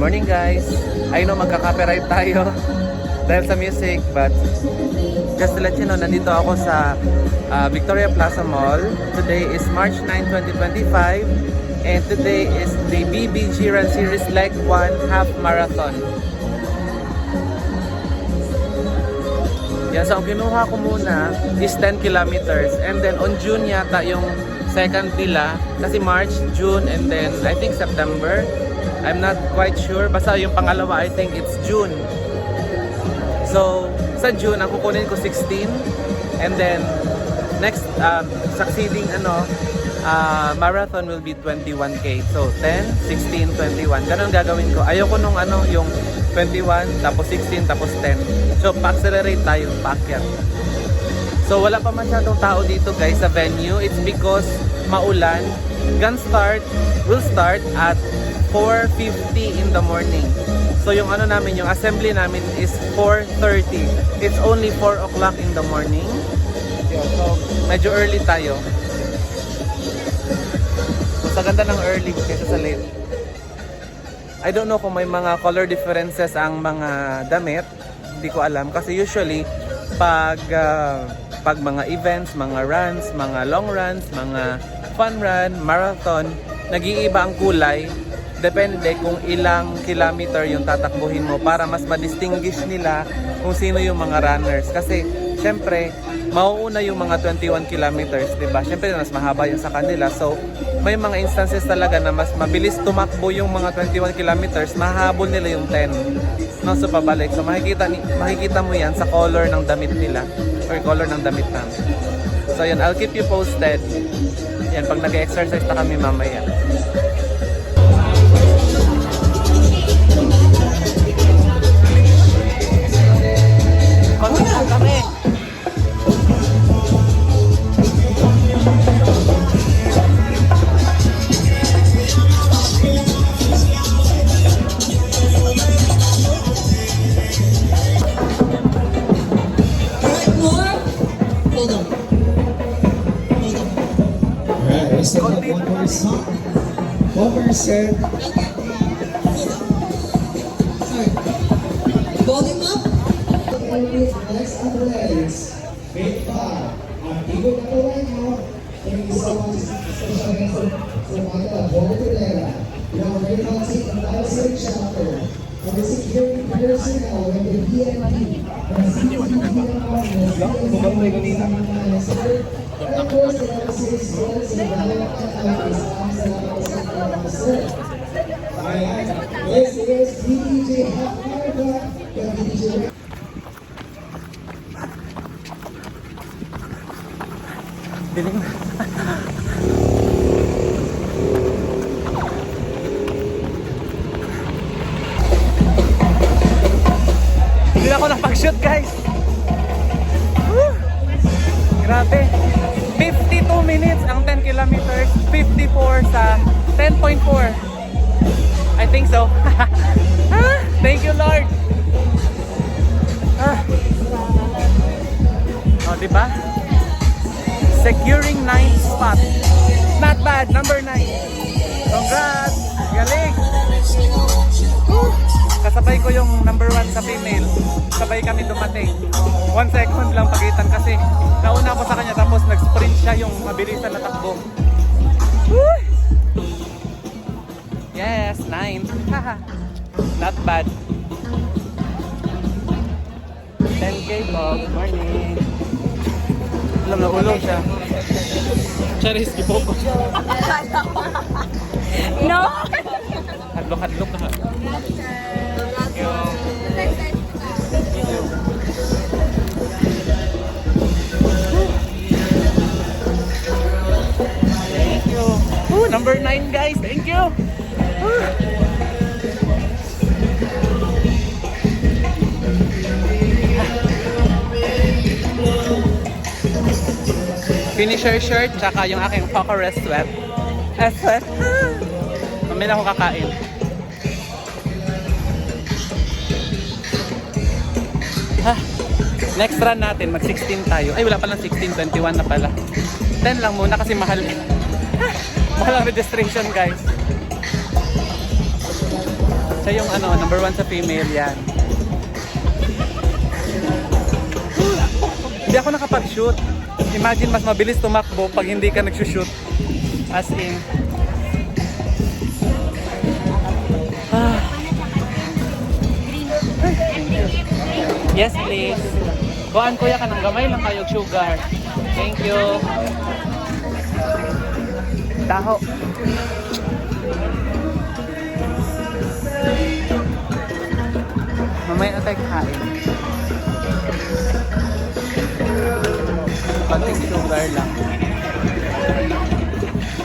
morning guys. I know magka-copyright tayo dahil sa music, but just to let you know, nandito ako sa Victoria Plaza Mall. Today is March 9, 2025 and today is the BBG Run Series Leg 1 Half Marathon. Yan, so ang kinuha ko muna is 10 kilometers and then on June yata yung second nila, kasi March, June, and then I think September. I'm not quite sure. Basta yung pangalawa, I think it's June. So, sa June, ang kukunin ko 16. And then, next, succeeding marathon will be 21K. So, 10, 16, 21. Ganun gagawin ko. Ayoko nung yung 21, tapos 16, tapos 10. So, pa-accelerate tayo, paakyat. So, wala pa masyadong tao dito guys sa venue. It's because maulan. Will start at 4:50 in the morning. So yung namin, yung assembly namin is 4:30. It's only 4 o'clock in the morning. Yeah, so medyo early tayo. Mas ganda ng early kaysa sa late. I don't know kung may mga color differences ang mga damit. Hindi ko alam kasi usually pag mga events, mga runs, mga long runs, mga fun run, marathon, nag-iiba ang kulay. Depende kung ilang kilometer yung tatakbuhin mo para mas ma-distinguish nila kung sino yung mga runners. Kasi, syempre, mauuna yung mga 21 kilometers, diba? Syempre, mas mahaba yung sa kanila. So, may mga instances talaga na mas mabilis tumakbo yung mga 21 kilometers, mahabol nila yung 10. No, so, pabalik. So, makikita mo yan sa color ng damit nila or color ng damit namin. So, yan. I'll keep you posted. Yan, pag nag-exercise na kami mamaya. Konti kami. Said, volume up. Next athletics, grade 5. Amigo Catalano, thank you so much. Special thanks to Michael Boltera. You know, very fancy and also chapter of the security personnel and the DNP. And of course, the officers, scholars, and this is BBG Half Marathon. Dilim. Hindi na ako napag-shoot guys. Woo! Grabe. 52 minutes ang 10 kilometers. 54 sa 10.4. I think so. Thank you Lord. Oh, diba? Securing 9th spot. Not bad, number 9. Congrats! Galing! Woo! Kasabay ko yung number 1 sa female. Sabay kami dumating. 1 second lang pagitan kasi nauna ako sa kanya tapos nag-sprint siya yung mabilisan na takbo. Woo! Yes, 9. Not bad. 10K po. Good morning. Alam na ulo siya. Charis, gipopo. No! Hadlok-hadlok na. Thank you. Ooh, number 9 guys. Thank you. Finisher shirt, tsaka yung aking Pokerest sweat. Sweat. Mamaya na ako kakain. Next run natin, mag 16 tayo. Ay, wala palang 16, 21 na pala. 10 lang muna kasi mahal. Mahal ang registration guys. Siya yung ano, number 1 sa female yan. Hindi ako nakapag-shoot. Imagine mas mabilis tumakbo pag hindi ka nag-shoot. As in. Yes, please. Buwan kuya ka ng gamay lang kayog sugar. Thank you. Taho. Mamaya na tayo kain. Konting sugar lang.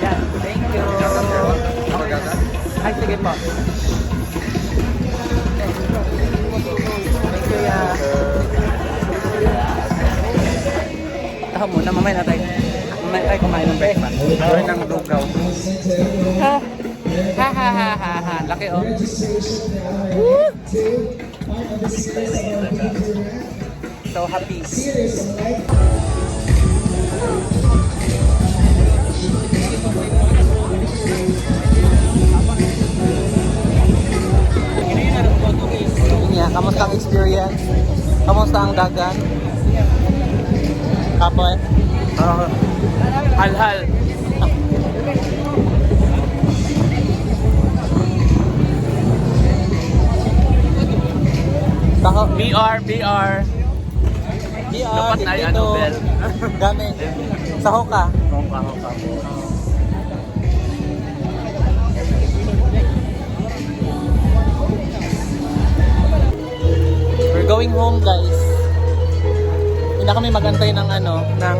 Yan, thank you. Ay, sige po. Thank you, ya. Taho muna, mamaya na tayo. Mamaya tayo kumain ng breakfast. Or ng lugaw. Ha? Ha ha ha ha ha. Laki oh. Woo! So happy. Yeah, kamusta ang experience? Kamusta ang dagat? Kapoy? Hal-hal. Taho. BR. Dapat na yung ano, bell. Gamit. Saho ka? Hoka. We're going home, guys. Hindi na kami magantay ng ano, ng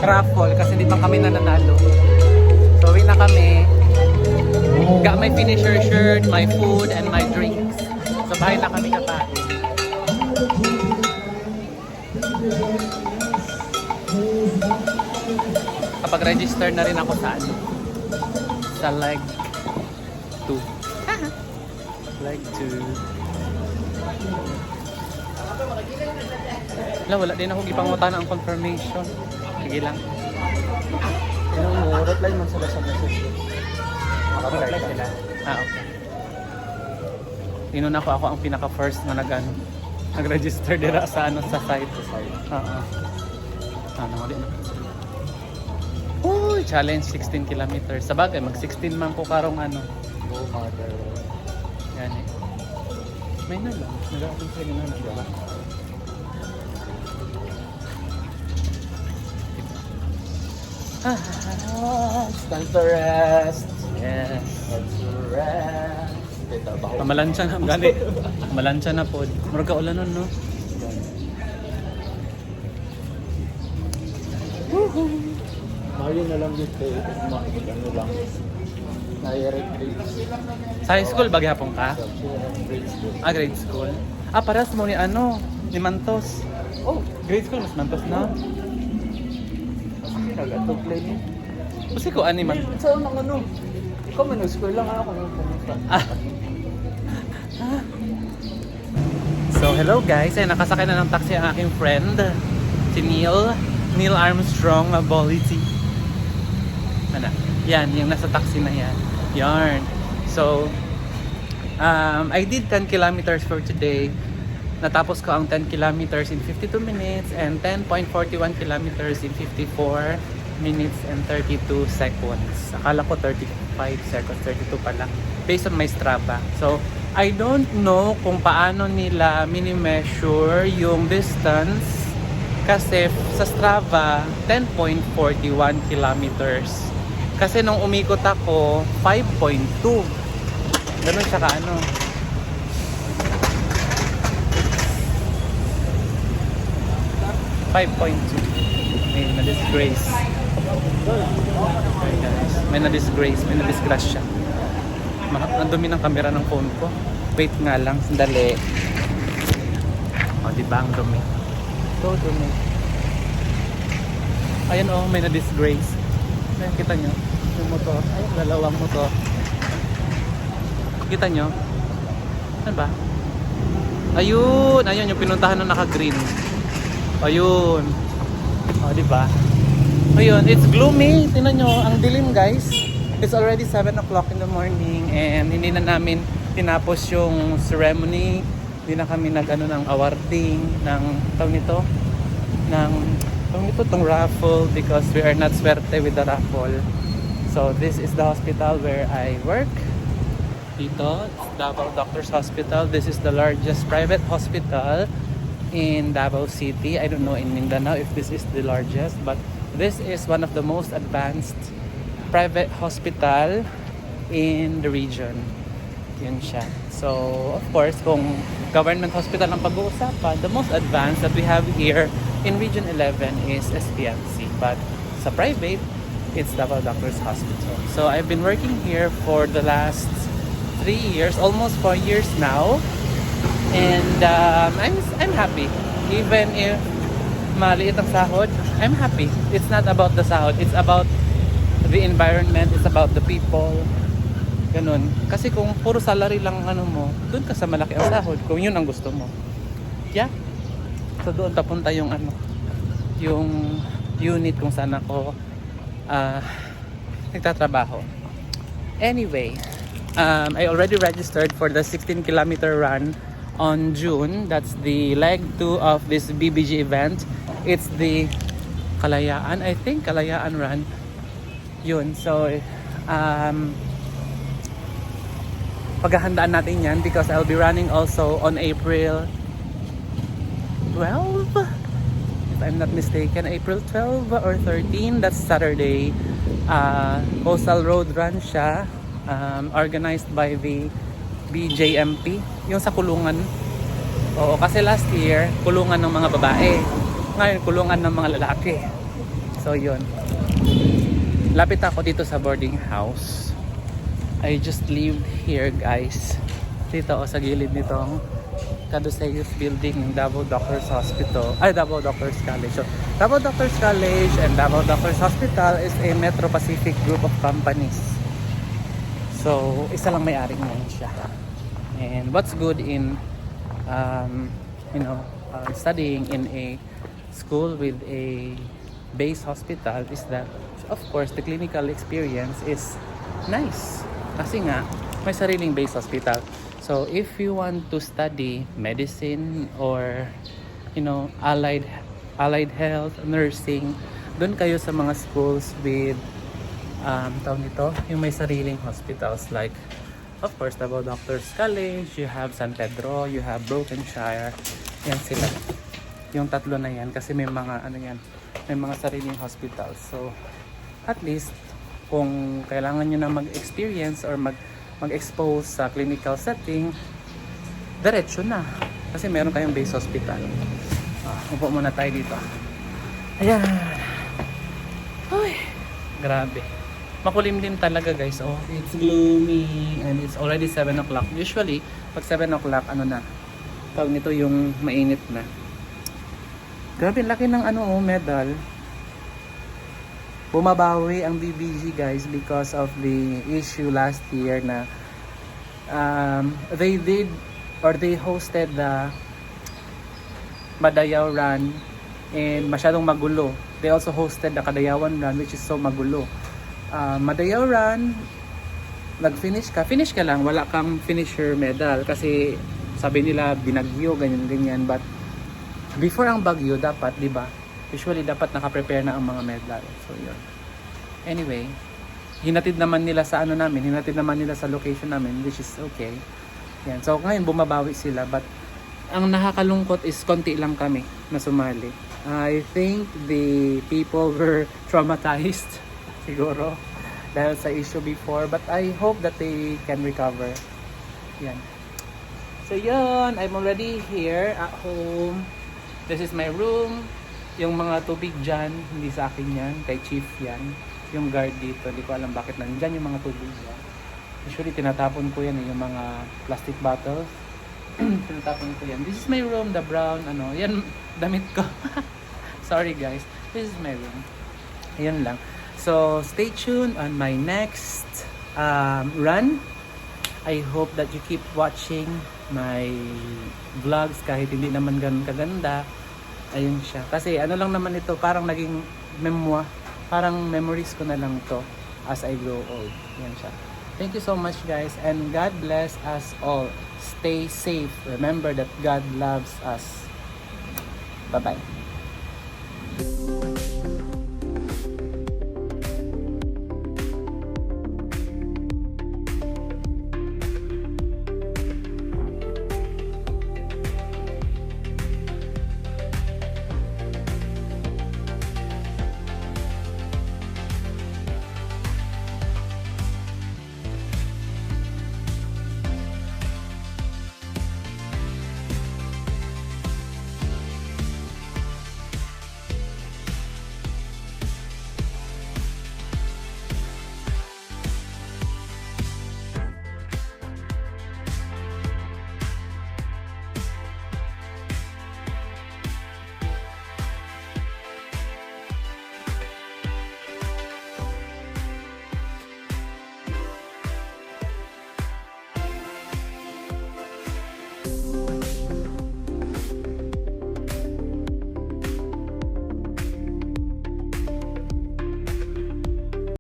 raffle kasi hindi pa kami nananalo. So, uwi na kami. Got my finisher shirt, my food, and my drinks. So, bahay na kami kakain. Kapag-register na rin ako sa ano? Sa leg 2. Leg 2. Wala din ako gipangutan ang confirmation. Sige lang. Reply man sila sa message. Reply sila. Ah, okay. Inuna ako ang pinaka-first na nag-register dira sa ano sa site. Oo. Ano ulit na. Uy, challenge 16 kilometers. Sa bagay, mag-16 man ko karong ano. Go mother. Yan eh. May na lang. Nag-aapin sa ganun na, diba? It's time to rest. Yes. Time to rest. Malansya na, gali. Malansya na po. Murag ka ulan nun, no? Mayo na lang dito. Ano lang. Nairet grades. Sa high school, bagyapon ka? Grade school. Ah, grade school. Ah, paras mo ni ano, ni Mantos. Oh, grade school, mas Mantos na. Nag-atog play mo. Kasi ko, ani man. Sa unang ano? Ikaw man, school lang ako nung pumunta. Ah. So, hello guys. Ay, nakasakay na ng taxi ang aking friend. Si Neil Armstrong Ability. Ano? Yan, yung nasa taxi na yan. Yarn. So, I did 10 kilometers for today. Natapos ko ang 10 kilometers in 52 minutes and 10.41 kilometers in 54 minutes and 32 seconds. Akala ko 35 seconds, 32 pala. Based on my Strava. So, I don't know kung paano nila mini-measure yung distance kasi sa Strava, 10.41 kilometers. Kasi nung umikot ako, 5.2. Ganun siya ka ano. May na-disgrace. Okay guys. May na-disgrace. May na-disgrace siya. Ang dumi ng camera ng phone ko. Wait nga lang. Sandali. O, diba ang dumi? Ito, dumi. Ayan o, may na-disgrace. Ayan, kita nyo? Yung motor. Ay, dalawang motor. Kita nyo? Ano ba? Ayun! Ayun, yung pinuntahan na naka-green. Ayun. O, diba? Ayun, it's gloomy. Tingnan nyo, ang dilim guys. It's already 7 o'clock in the morning and hindi na namin tinapos yung ceremony, hindi na kami nag-ano ng awarding, ng tong raffle because we are not swerte with the raffle. So this is the hospital where I work. Dito, Davao Doctors Hospital. This is the largest private hospital in Davao City. I don't know in Mindanao if this is the largest, but this is one of the most advanced private hospital in the region. Yun siya. So, of course, kung government hospital ang pag-uusapan, the most advanced that we have here in Region 11 is SPMC. But sa private, it's Davao Doctors Hospital. So, I've been working here for the last 3 years, almost 4 years now. And I'm happy. Even if maliit ang sahod, I'm happy. It's not about the sahod. It's about the environment. It's about the people. Ganun. Kasi kung puro salary lang ano mo, doon ka sa malaki ang sahod. Kung yun ang gusto mo. Yeah. So doon papunta yung yung unit kung saan ako nagtatrabaho. Anyway, I already registered for the 16-kilometer run on June. That's the leg 2 of this BBG event. It's the Kalayaan, I think, Kalayaan Run. Yun. So, paghahandaan natin yan because I'll be running also on April 12, if I'm not mistaken. April 12 or 13, that's Saturday. Coastal Road Run siya. Organized by the BJMP, yung sa kulungan. Oo, kasi last year kulungan ng mga babae, ngayon kulungan ng mga lalaki. So yun, lapit ako dito sa boarding house. I just lived here guys, dito sa gilid nitong Caduceus building ng Davao Doctors Hospital, Davao Doctors College. So Davao Doctors College and Davao Doctors Hospital is a Metro Pacific group of companies. So, isa lang may-ari ngayon siya. And what's good in, studying in a school with a base hospital is that, of course, the clinical experience is nice. Kasi nga, may sariling base hospital. So, if you want to study medicine or, allied health, nursing, doon kayo sa mga schools with tawag nito, yung may sariling hospitals like, of course, Davao Doctors College, you have San Pedro, you have Brokenshire, yan sila. Yung tatlo na yan kasi may mga may mga sariling hospitals. So, at least, kung kailangan nyo na mag-experience or mag-expose sa clinical setting, diretso na. Kasi meron kayong base hospital. Upo muna tayo dito. Ayan. Ay, grabe. Makulimlim talaga guys. Oh, it's gloomy and it's already 7 o'clock. Usually, pag 7 o'clock, tawag nito yung mainit na. Grabe, laki ng medal. Bumabawi ang BBG guys because of the issue last year na they hosted the Madayaw Run and masyadong magulo. They also hosted the Kadayawan Run which is so magulo. Madayaw Run, finish ka lang, wala kang finisher medal kasi sabi nila binagyo, ganyan. But before ang bagyo, dapat, di ba? Usually dapat naka-prepare na ang mga medal. So yun. Anyway, hinatid naman nila sa sa location namin, which is okay. Yan. So ngayon bumabawi sila, but ang nakakalungkot is konti lang kami na sumali. I think the people were traumatized siguro dahil sa issue before, but I hope that they can recover. Yan. So yun, I'm already here at home. This is my room. Yung mga tubig dyan, hindi sa akin yan, kay Chief yan. Yung guard dito, hindi ko alam bakit nandyan yung mga tubig dyan. Usually tinatapon ko yan yung mga plastic bottles. Tinatapon ko yan. This is my room, the brown, yan, damit ko. Sorry guys, this is my room. Ayan lang. So, stay tuned on my next run. I hope that you keep watching my vlogs kahit hindi naman ganun kaganda. Ayun siya. Kasi lang naman ito, parang naging parang memories ko na lang to as I grow old. Yan siya. Thank you so much, guys, and God bless us all. Stay safe. Remember that God loves us. Bye-bye.